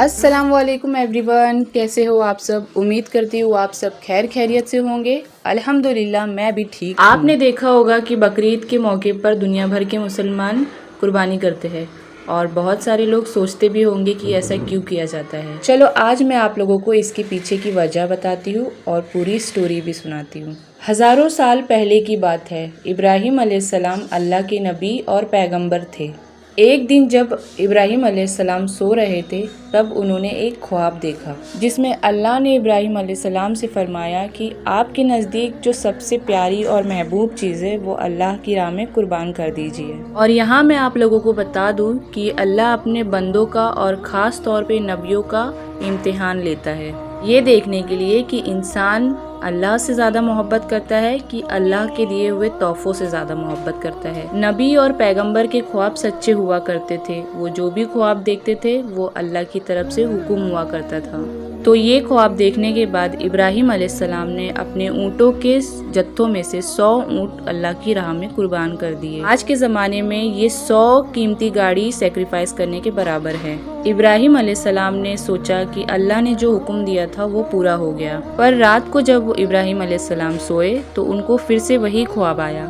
अस्सलाम वालेकुम एवरीवन, कैसे हो आप सब। उम्मीद करती हूँ आप सब खैर खैरियत से होंगे। अल्हम्दुलिल्लाह मैं भी ठीक हूँ। आपने देखा होगा कि बकरीद के मौके पर दुनिया भर के मुसलमान कुर्बानी करते हैं और बहुत सारे लोग सोचते भी होंगे कि ऐसा क्यों किया जाता है। चलो आज मैं आप लोगों को इसके पीछे की वजह बताती हूँ और पूरी स्टोरी भी सुनाती हूँ। हज़ारों साल पहले की बात है। इब्राहिम अलैहिस्सलाम अल्लाह के नबी और पैगंबर थे। एक दिन जब इब्राहिम अलैहिस्सलाम सो रहे थे तब उन्होंने एक ख्वाब देखा जिसमें अल्लाह ने इब्राहिम अलैहिस्सलाम से फरमाया कि आपके नज़दीक जो सबसे प्यारी और महबूब चीज़ है वो अल्लाह की राह में कुर्बान कर दीजिए। और यहाँ मैं आप लोगों को बता दूँ कि अल्लाह अपने बंदों का और ख़ास तौर पे नबियों का इम्तिहान लेता है, ये देखने के लिए कि इंसान अल्लाह से ज़्यादा मोहब्बत करता है कि अल्लाह के दिए हुए तोहफों से ज़्यादा मोहब्बत करता है। नबी और पैगंबर के ख्वाब सच्चे हुआ करते थे। वो जो भी ख्वाब देखते थे वो अल्लाह की तरफ से हुक्म हुआ करता था। तो ये ख्वाब देखने के बाद इब्राहिम अलैहिस्सलाम ने अपने ऊँटों के जत्थों में से 100 ऊँट अल्लाह की राह में कुर्बान कर दिए। आज के ज़माने में ये 100 कीमती गाड़ी सेक्रीफाइस करने के बराबर है। इब्राहिम अलैहिस्सलाम ने सोचा कि अल्लाह ने जो हुक्म दिया था वो पूरा हो गया। पर रात को जब इब्राहिम अलैहिस्सलाम सोए तो उनको फिर से वही ख्वाब आया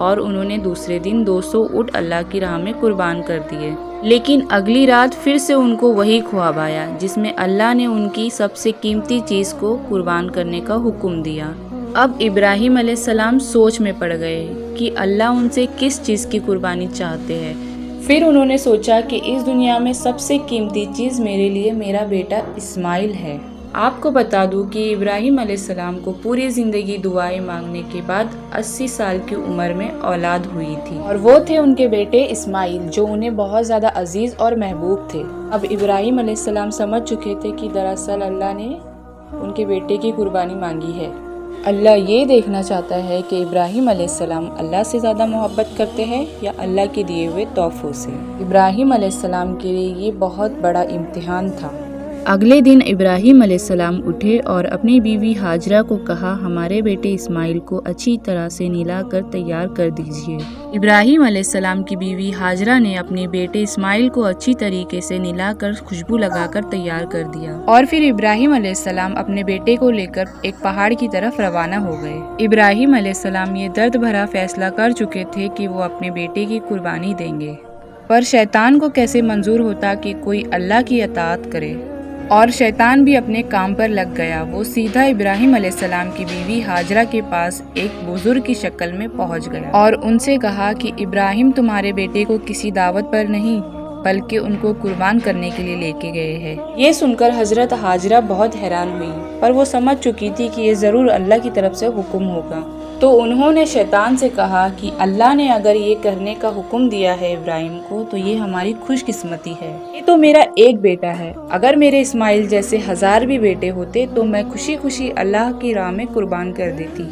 और उन्होंने दूसरे दिन 200 ऊँट अल्लाह की राह में कुर्बान कर दिए। लेकिन अगली रात फिर से उनको वही ख्वाब आया जिसमें अल्लाह ने उनकी सबसे कीमती चीज़ को कुर्बान करने का हुक्म दिया। अब इब्राहिम अलैहिस्सलाम सोच में पड़ गए कि अल्लाह उनसे किस चीज़ की कुर्बानी चाहते हैं। फिर उन्होंने सोचा कि इस दुनिया में सबसे कीमती चीज़ मेरे लिए मेरा बेटा इस्माइल है। आपको बता दूं कि इब्राहिम अलैहिस्सलाम को पूरी ज़िंदगी दुआएं मांगने के बाद 80 साल की उम्र में औलाद हुई थी और वो थे उनके बेटे इस्माइल जो उन्हें बहुत ज़्यादा अजीज़ और महबूब थे। अब इब्राहिम अलैहिस्सलाम समझ चुके थे कि दरअसल अल्लाह ने उनके बेटे की कुर्बानी मांगी है। अल्लाह ये देखना चाहता है कि इब्राहिम अलैहिस्सलाम अल्लाह से ज़्यादा मोहब्बत करते हैं या अल्लाह के दिए हुए तोहफों से। इब्राहिम अलैहिस्सलाम के लिए ये बहुत बड़ा इम्तिहान था। अगले दिन इब्राहिम अलैहिस्सलाम उठे और अपनी बीवी हाजरा को कहा, हमारे बेटे इस्माइल को अच्छी तरह से नहलाकर तैयार कर दीजिए। इब्राहिम अलैहिस्सलाम की बीवी हाजरा ने अपने बेटे इस्माइल को अच्छी तरीके से नहलाकर खुशबू लगाकर तैयार कर दिया और फिर इब्राहिम अलैहिस्सलाम अपने बेटे को लेकर एक पहाड़ की तरफ रवाना हो गए। इब्राहिम अलैहिस्सलाम ये दर्द भरा फैसला कर चुके थे कि वो अपने बेटे की कुर्बानी देंगे, पर शैतान को कैसे मंजूर होता कि कोई अल्लाह की अताअत करे। और शैतान भी अपने काम पर लग गया। वो सीधा इब्राहिम अलैहिस्सलाम की बीवी हाजरा के पास एक बुजुर्ग की शक्ल में पहुंच गया और उनसे कहा कि इब्राहिम तुम्हारे बेटे को किसी दावत पर नहीं बल्कि उनको कुर्बान करने के लिए लेके गए हैं। ये सुनकर हजरत हाजरा बहुत हैरान हुई, पर वो समझ चुकी थी कि ये ज़रूर अल्लाह की तरफ से हुक्म होगा। तो उन्होंने शैतान से कहा कि अल्लाह ने अगर ये करने का हुक्म दिया है इब्राहिम को तो ये हमारी खुशकिस्मती है। ये तो मेरा एक बेटा है, अगर मेरे इस्माइल जैसे 1000 भी बेटे होते तो मैं खुशी खुशी अल्लाह की राह में कुर्बान कर देती।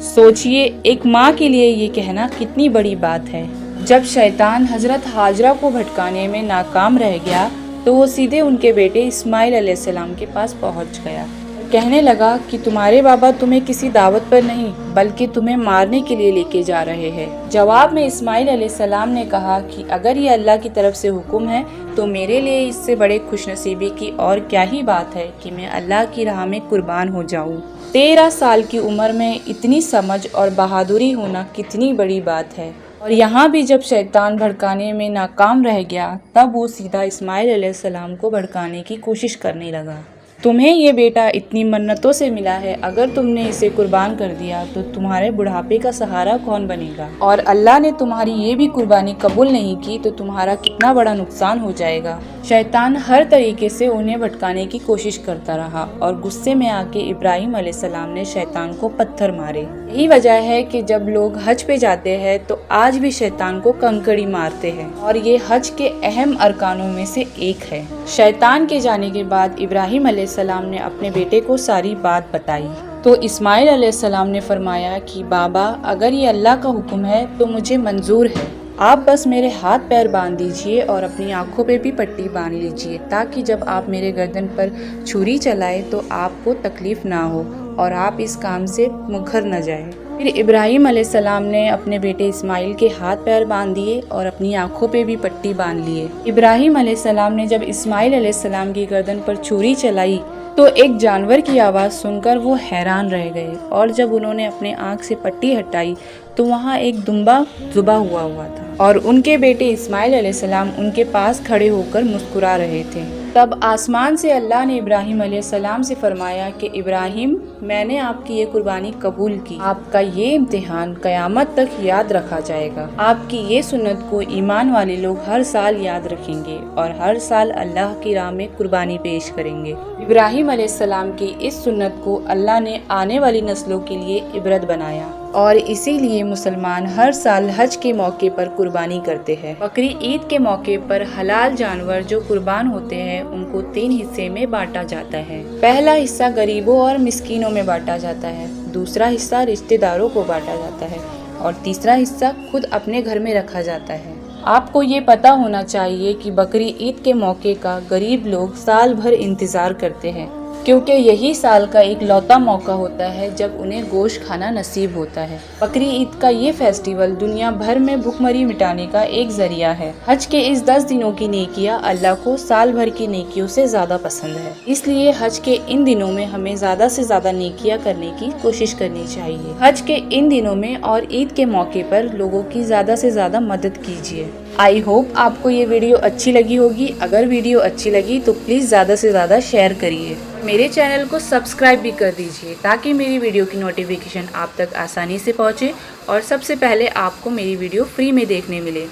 सोचिए एक माँ के लिए ये कहना कितनी बड़ी बात है। जब शैतान हजरत हाजरा को भटकाने में नाकाम रह गया तो वो सीधे उनके बेटे इस्माइल अलैहिस्सलाम के पास पहुंच गया। कहने लगा कि तुम्हारे बाबा तुम्हें किसी दावत पर नहीं बल्कि तुम्हें मारने के लिए लेके जा रहे हैं। जवाब में इस्माइल अलैहिस्सलाम ने कहा कि अगर ये अल्लाह की तरफ से हुक्म है तो मेरे लिए इससे बड़े खुशनसीबी की और क्या ही बात है कि मैं अल्लाह की राह में कुर्बान हो जाऊं। 13 साल की उम्र में इतनी समझ और बहादुरी होना कितनी बड़ी बात है। और यहाँ भी जब शैतान भड़काने में नाकाम रह गया तब वो सीधा इस्माइल अलैहिस्सलाम को भड़काने की कोशिश करने लगा। तुम्हें ये बेटा इतनी मन्नतों से मिला है, अगर तुमने इसे कुर्बान कर दिया तो तुम्हारे बुढ़ापे का सहारा कौन बनेगा, और अल्लाह ने तुम्हारी ये भी कुर्बानी कबूल नहीं की तो तुम्हारा कितना बड़ा नुकसान हो जाएगा। शैतान हर तरीके से उन्हें भटकाने की कोशिश करता रहा और गुस्से में आके इब्राहिम अलैहिस्सलाम ने शैतान को पत्थर मारे। यही वजह है कि जब लोग हज पे जाते हैं तो आज भी शैतान को कंकड़ी मारते हैं और ये हज के अहम अरकानों में से एक है। शैतान के जाने के बाद इब्राहिम अलैहिस्सलाम ने अपने बेटे को सारी बात बताई तो इस्माइल अलैहिस्सलाम ने फरमाया कि बाबा अगर ये अल्लाह का हुक्म है तो मुझे मंजूर है, आप बस मेरे हाथ पैर बांध दीजिए और अपनी आंखों पे भी पट्टी बांध लीजिए ताकि जब आप मेरे गर्दन पर छुरी चलाए तो आपको तकलीफ ना हो और आप इस काम से मुखर न जाए। پھر ابراہیم علیہ السلام نے اپنے بیٹے اسماعیل کے ہاتھ پیر باندھ دیے اور اپنی آنکھوں پہ بھی پٹی باندھ لیے۔ ابراہیم علیہ السلام نے جب اسماعیل علیہ السلام کی گردن پر چھری چلائی تو ایک جانور کی آواز سن کر وہ حیران رہ گئے، اور جب انہوں نے اپنے آنکھ سے پٹی ہٹائی تو وہاں ایک دمبا ذبح ہوا تھا، اور ان کے بیٹے اسماعیل علیہ السلام ان کے پاس کھڑے ہو کر مسکرا رہے تھے۔ تب آسمان سے اللہ نے ابراہیم علیہ السلام سے فرمایا کہ ابراہیم، میں نے آپ کی یہ قربانی قبول کی، آپ کا یہ امتحان قیامت تک یاد رکھا جائے گا۔ آپ کی یہ سنت کو ایمان والے لوگ ہر سال یاد رکھیں گے اور ہر سال اللہ کی راہ میں قربانی پیش کریں گے۔ ابراہیم علیہ السلام کی اس سنت کو اللہ نے آنے والی نسلوں کے لیے عبرت بنایا، اور اسی لیے مسلمان ہر سال حج کے موقع پر قربانی کرتے ہیں۔ بقری عید کے موقع پر حلال جانور جو قربان ہوتے ہیں ان کو 3 حصے میں بانٹا جاتا ہے۔ پہلا حصہ غریبوں اور مسکینوں میں بانٹا جاتا ہے، دوسرا حصہ رشتہ داروں کو بانٹا جاتا ہے، اور تیسرا حصہ خود اپنے گھر میں رکھا جاتا ہے۔ آپ کو یہ پتہ ہونا چاہیے کہ بقری عید کے موقع کا غریب لوگ سال بھر انتظار کرتے ہیں، کیونکہ یہی سال کا ایک لوتا موقع ہوتا ہے جب انہیں گوشت کھانا نصیب ہوتا ہے۔ بقری عید کا یہ فیسٹیول دنیا بھر میں بھوک مری مٹانے کا ایک ذریعہ ہے۔ حج کے اس 10 دنوں کی نیکیاں اللہ کو سال بھر کی نیکیوں سے زیادہ پسند ہے، اس لیے حج کے ان دنوں میں ہمیں زیادہ سے زیادہ نیکیاں کرنے کی کوشش کرنی چاہیے۔ حج کے ان دنوں میں اور عید کے موقع پر لوگوں کی زیادہ سے زیادہ مدد کیجیے۔ آئی ہوپ آپ کو یہ ویڈیو اچھی لگی ہوگی۔ اگر ویڈیو اچھی لگی تو پلیز زیادہ سے زیادہ شیئر کریے۔ میرے چینل کو سبسکرائب بھی کر دیجیے تاکہ میری ویڈیو کی نوٹیفیکیشن آپ تک آسانی سے پہنچے اور سب سے پہلے آپ کو میری ویڈیو فری میں دیکھنے ملے۔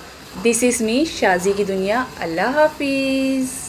دس از می شازی کی دنیا۔ اللہ حافظ۔